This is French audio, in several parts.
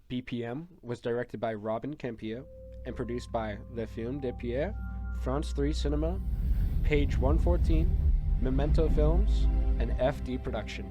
BPM was directed by Robin Campillo and produced by Le Film de Pierre, France 3 Cinema, Page 114, Memento Films, and FD Production.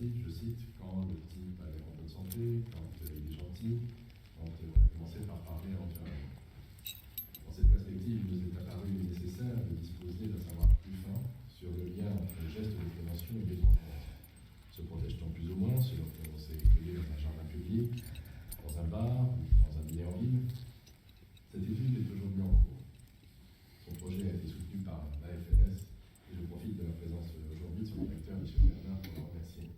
Je cite, quand le type a l'air en bonne santé, quand il est gentil, quand on a commencé par parler entièrement. Dans cette perspective, il nous est apparu nécessaire de disposer d'un savoir plus fin sur le lien entre les gestes de prévention et les enfants. Se protège-t-on plus ou moins selon qu'on s'est cueilli dans un jardin public, dans un bar ou dans un dîner en ville? Cette étude est aujourd'hui en cours. Son projet a été soutenu par l'AFLS et je profite de la présence aujourd'hui de son directeur, M. Bernard, pour le remercier.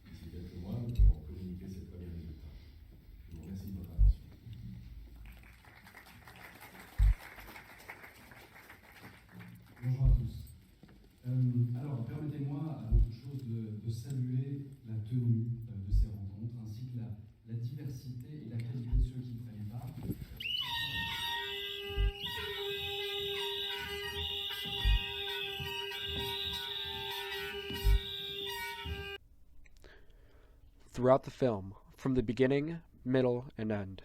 D'ici quelques mois, nous pourrons communiquer ces premiers résultats. Je vous remercie de votre attention. Bonjour à tous. Alors, permettez-moi, avant toute chose, de saluer la tenue de ces rencontres, ainsi que la diversité et la qualité de ceux qui prennent part. Throughout the film, from the beginning, middle, and end,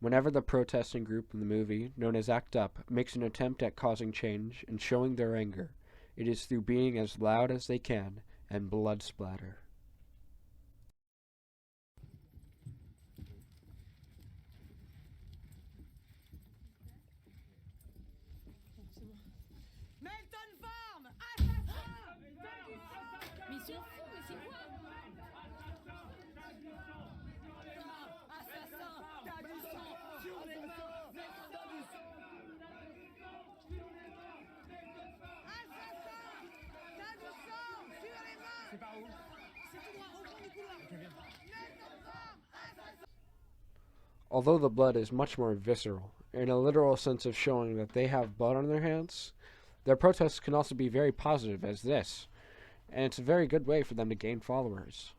whenever the protesting group in the movie, known as ACT UP, makes an attempt at causing change and showing their anger, it is through being as loud as they can and blood splatter. Melton Farm! Assassin! Mais ils sont fous, mais c'est quoi? Assassin! T'as du sang sur les mains! Assassin! T'as du sang sur les mains! C'est par où? C'est tout droit, au fond du couloir! Melton Farm! Assassin! Although the blood is much more visceral, in a literal sense of showing that they have blood on their hands, their protests can also be very positive as this, and it's a very good way for them to gain followers.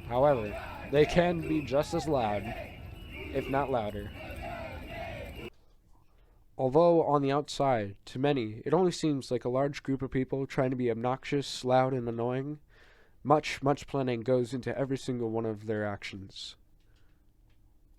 However, they can be just as loud, if not louder. Although on the outside, to many, it only seems like a large group of people trying to be obnoxious, loud, and annoying, much planning goes into every single one of their actions.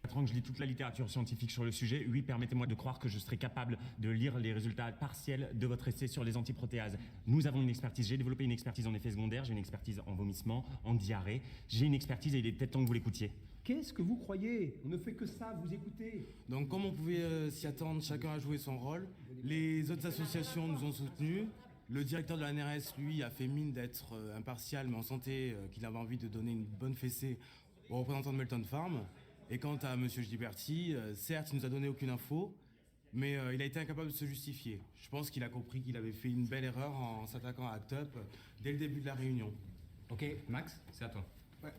4 ans que je lis toute la littérature scientifique sur le sujet, oui, permettez-moi de croire que je serai capable de lire les résultats partiels de votre essai sur les antiprotéases. Nous avons une expertise, j'ai développé une expertise en effets secondaires, j'ai une expertise en vomissement, en diarrhée, j'ai une expertise et il est peut-être temps que vous l'écoutiez. Qu'est-ce que vous croyez? On ne fait que ça, vous écoutez. Donc comme on pouvait s'y attendre, chacun a joué son rôle. Les autres associations nous ont soutenus. Le directeur de la NRS, lui, a fait mine d'être impartial, mais on sentait qu'il avait envie de donner une bonne fessée aux représentants de Melton Farm. Et quant à M. Gilberti, certes, il nous a donné aucune info, mais il a été incapable de se justifier. Je pense qu'il a compris qu'il avait fait une belle erreur en s'attaquant à ACT UP dès le début de la réunion. Ok, Max, c'est à toi. Ouais.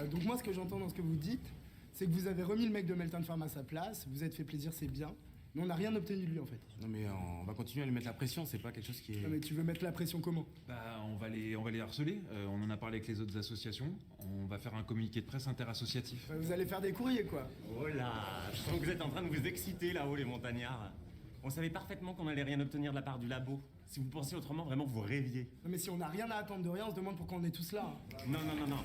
Donc moi, ce que j'entends dans ce que vous dites, c'est que vous avez remis le mec de Melton Farm à sa place, vous êtes fait plaisir, c'est bien, mais on n'a rien obtenu de lui en fait. Non mais on va continuer à lui mettre la pression, c'est pas quelque chose qui est... Non mais tu veux mettre la pression comment? Bah, on va les harceler, on en a parlé avec les autres associations, on va faire un communiqué de presse interassociatif. Vous allez faire des courriers quoi. Oh là, je sens que vous êtes en train de vous exciter là-haut les montagnards. On savait parfaitement qu'on allait rien obtenir de la part du labo. Si vous pensiez autrement, vraiment, vous rêviez. Non, mais si on n'a rien à attendre de rien, on se demande pourquoi on est tous là. Hein. Non, non, non, non.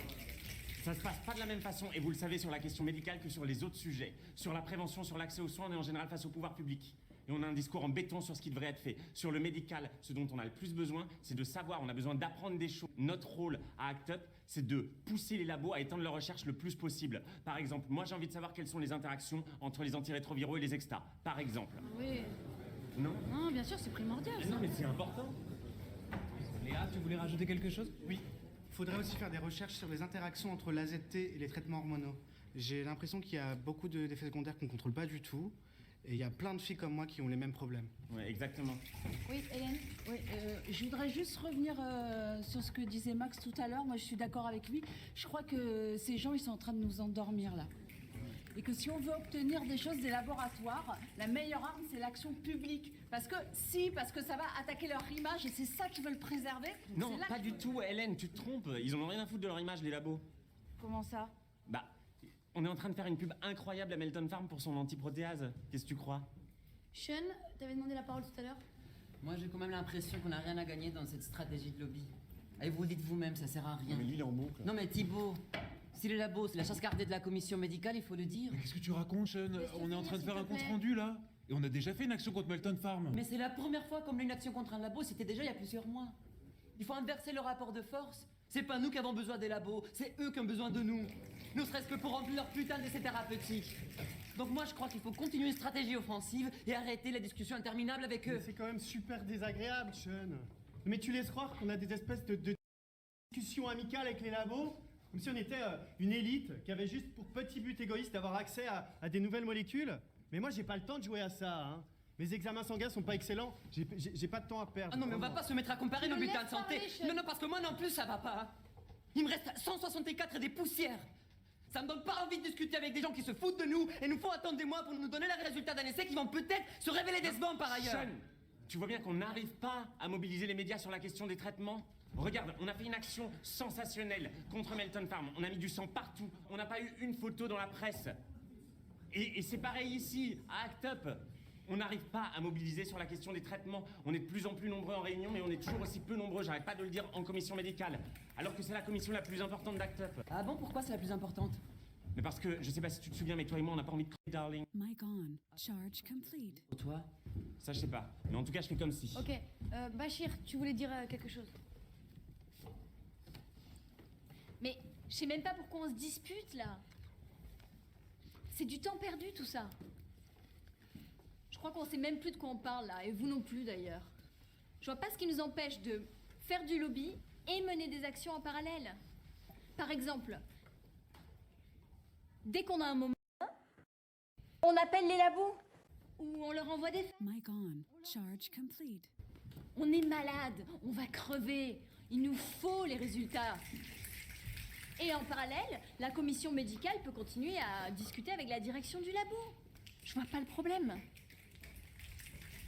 Ça se passe pas de la même façon, et vous le savez sur la question médicale que sur les autres sujets. Sur la prévention, sur l'accès aux soins, on est en général face au pouvoir public. Et on a un discours en béton sur ce qui devrait être fait. Sur le médical, ce dont on a le plus besoin, c'est de savoir, on a besoin d'apprendre des choses. Notre rôle à ACT UP, c'est de pousser les labos à étendre leur recherche le plus possible. Par exemple, moi j'ai envie de savoir quelles sont les interactions entre les antirétroviraux et les extas. Par exemple. Oui. Non? Non, bien sûr, c'est primordial. Non, mais c'est important. Léa, tu voulais rajouter quelque chose? Oui. Il faudrait aussi faire des recherches sur les interactions entre l'AZT et les traitements hormonaux. J'ai l'impression qu'il y a beaucoup d'effets secondaires qu'on ne contrôle pas du tout. Et il y a plein de filles comme moi qui ont les mêmes problèmes. Oui, exactement. Oui, Hélène? Oui, je voudrais juste revenir sur ce que disait Max tout à l'heure. Moi, je suis d'accord avec lui. Je crois que ces gens, ils sont en train de nous endormir, là. Et que si on veut obtenir des choses des laboratoires, la meilleure arme, c'est l'action publique. Parce que ça va attaquer leur image et c'est ça qu'ils veulent préserver. Non, pas du tout, Hélène, tu te trompes. Ils en ont rien à foutre de leur image, les labos. Comment ça? Bah, on est en train de faire une pub incroyable à Melton Farm pour son antiprotéase. Qu'est-ce que tu crois? Sean, t'avais demandé la parole tout à l'heure? Moi, j'ai quand même l'impression qu'on n'a rien à gagner dans cette stratégie de lobby. Et vous dites vous-même, ça sert à rien. Non, mais lui, il est en boucle. Non, mais Thibaut, si les labos, c'est la chasse gardée de la commission médicale, il faut le dire. Mais qu'est-ce que tu racontes, Sean? On est en train de faire un compte rendu là. Et on a déjà fait une action contre Melton Farm. Mais c'est la première fois qu'on a une action contre un labo, c'était déjà il y a plusieurs mois. Il faut inverser le rapport de force. C'est pas nous qui avons besoin des labos, c'est eux qui ont besoin de nous. Ne serait-ce que pour remplir leur putain d'essais thérapeutiques. Donc moi je crois qu'il faut continuer une stratégie offensive et arrêter la discussion interminable avec eux. C'est quand même super désagréable, Sean. Mais tu laisses croire qu'on a des espèces de discussions amicales avec les labos, comme si on était une élite qui avait juste pour petit but égoïste d'avoir accès à des nouvelles molécules. Mais moi j'ai pas le temps de jouer à ça, hein. Mes examens sanguins sont pas excellents, j'ai pas de temps à perdre. Ah non mais on va pas se mettre à comparer nos bulletins de santé. Non, non, parce que moi non plus ça va pas. Il me reste 164 et des poussières. Ça me donne pas envie de discuter avec des gens qui se foutent de nous et nous font attendre des mois pour nous donner les résultats d'un essai qui vont peut-être se révéler décevants par ailleurs. Sean, tu vois bien qu'on n'arrive pas à mobiliser les médias sur la question des traitements. Regarde, on a fait une action sensationnelle contre Melton Farm. On a mis du sang partout. On n'a pas eu une photo dans la presse. Et c'est pareil ici, à ACT UP. On n'arrive pas à mobiliser sur la question des traitements. On est de plus en plus nombreux en réunion, mais on est toujours aussi peu nombreux, j'arrête pas de le dire, en commission médicale. Alors que c'est la commission la plus importante d'ACT UP. Ah bon, pourquoi c'est la plus importante? Mais parce que, je sais pas si tu te souviens, mais toi et moi, on n'a pas envie de crier, darling. Mic on. Charge complete. Toi? Ça, je sais pas. Mais en tout cas, je fais comme si. Ok, Bachir, tu voulais dire quelque chose? Mais je sais même pas pourquoi on se dispute là. C'est du temps perdu tout ça. Je crois qu'on sait même plus de quoi on parle là, et vous non plus d'ailleurs. Je vois pas ce qui nous empêche de faire du lobby et mener des actions en parallèle. Par exemple, dès qu'on a un moment, on appelle les labos ou on leur envoie des faits. Mic on. Charge complete. On est malade, on va crever. Il nous faut les résultats. Et en parallèle, la commission médicale peut continuer à discuter avec la direction du labo. Je vois pas le problème.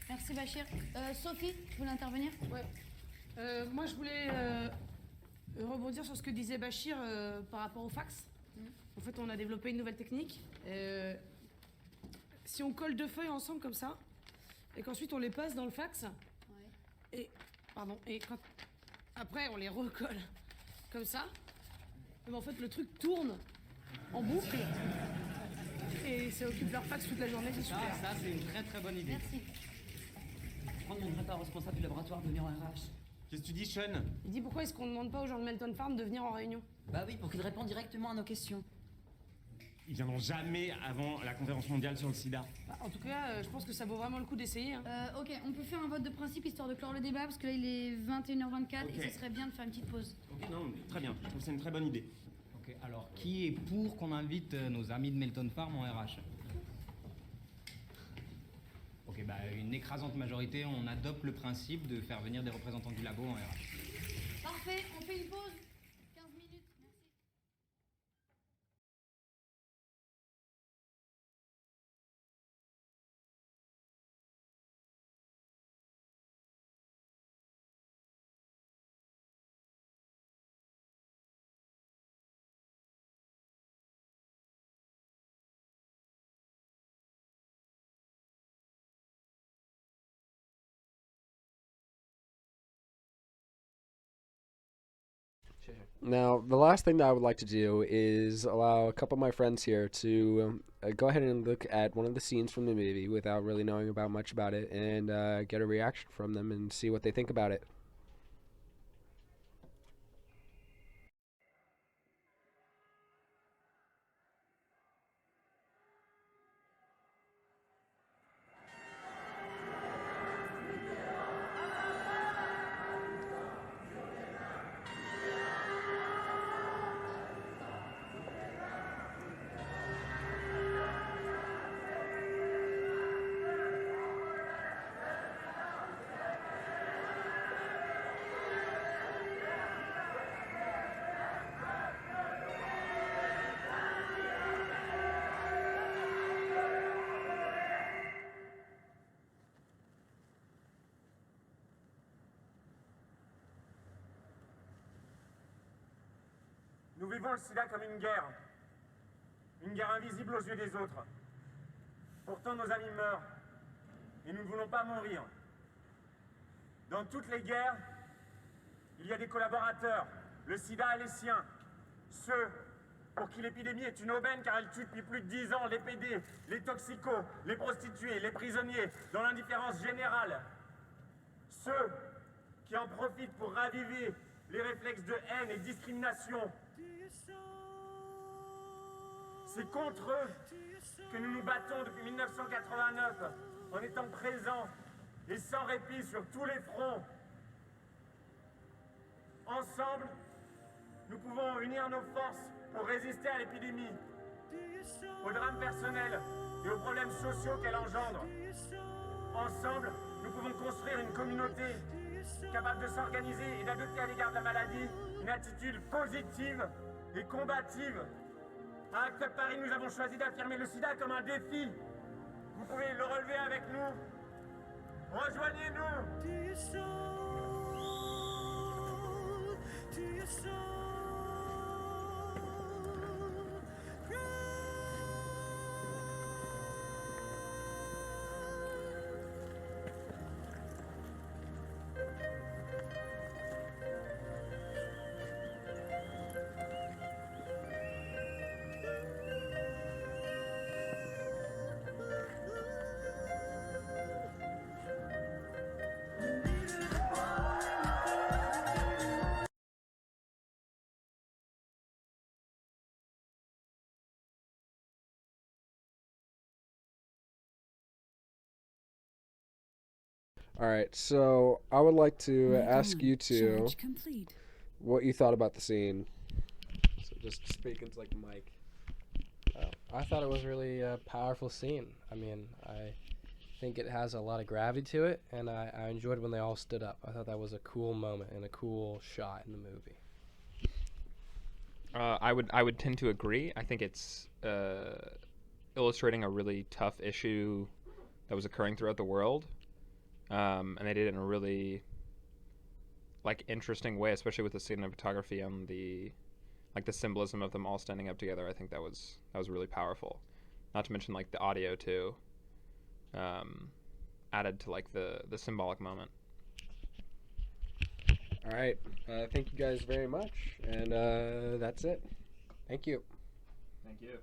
Merci Bachir. Sophie, tu voulais intervenir? Ouais. Moi, je voulais rebondir sur ce que disait Bachir par rapport au fax. En fait, on a développé une nouvelle technique. Si on colle deux feuilles ensemble comme ça, et qu'ensuite on les passe dans le fax, et quand après on les recolle comme ça, et ben en fait le truc tourne en boucle et ça occupe leur fax toute la journée. C'est super. Ah, ça c'est une très très bonne idée. Merci. Je ne demanderai pas au responsable du laboratoire de venir en RH. Qu'est-ce que tu dis, Sean? Il dit pourquoi est-ce qu'on ne demande pas aux gens de Melton Farm de venir en réunion? Bah oui, pour qu'ils répondent directement à nos questions. Ils viendront jamais avant la conférence mondiale sur le sida. Bah, en tout cas, je pense que ça vaut vraiment le coup d'essayer. Hein. Ok, on peut faire un vote de principe histoire de clore le débat parce que là il est 21h24 Ok. et ce serait bien de faire une petite pause. Ok, non, très bien. Je trouve que c'est une très bonne idée. Ok, alors qui est pour qu'on invite nos amis de Melton Farm en RH? Ok, bah une écrasante majorité, on adopte le principe de faire venir des représentants du labo en RH. Parfait, on fait une pause. Now, the last thing that I would like to do is allow a couple of my friends here to go ahead and look at one of the scenes from the movie without really knowing about much about it, and get a reaction from them and see what they think about it. Nous vivons le sida comme une guerre invisible aux yeux des autres. Pourtant, nos amis meurent, et nous ne voulons pas mourir. Dans toutes les guerres, il y a des collaborateurs. Le sida a les siens. Ceux pour qui l'épidémie est une aubaine car elle tue depuis plus de 10 ans les PD, les toxicos, les prostituées, les prisonniers, dans l'indifférence générale. Ceux qui en profitent pour raviver les réflexes de haine et de discrimination. C'est contre eux que nous nous battons depuis 1989, en étant présents et sans répit sur tous les fronts. Ensemble, nous pouvons unir nos forces pour résister à l'épidémie, aux drames personnels et aux problèmes sociaux qu'elle engendre. Ensemble, nous pouvons construire une communauté capable de s'organiser et d'adopter à l'égard de la maladie une attitude positive et combative. À Act Up Paris, nous avons choisi d'affirmer le sida comme un défi. Vous pouvez le relever avec nous. Rejoignez-nous. Alright, so I would like to ask you two Charge complete. what you thought about the scene. So just speak into like the mic. I thought it was really a powerful scene. I mean, I think it has a lot of gravity to it, and I enjoyed when they all stood up. I thought that was a cool moment and a cool shot in the movie. I would tend to agree. I think it's illustrating a really tough issue that was occurring throughout the world. And they did it in a really interesting way, especially with the cinematography and the symbolism of them all standing up together. I think that was really powerful. Not to mention the audio too, added to the symbolic moment. All right, thank you guys very much, and that's it. Thank you. Thank you.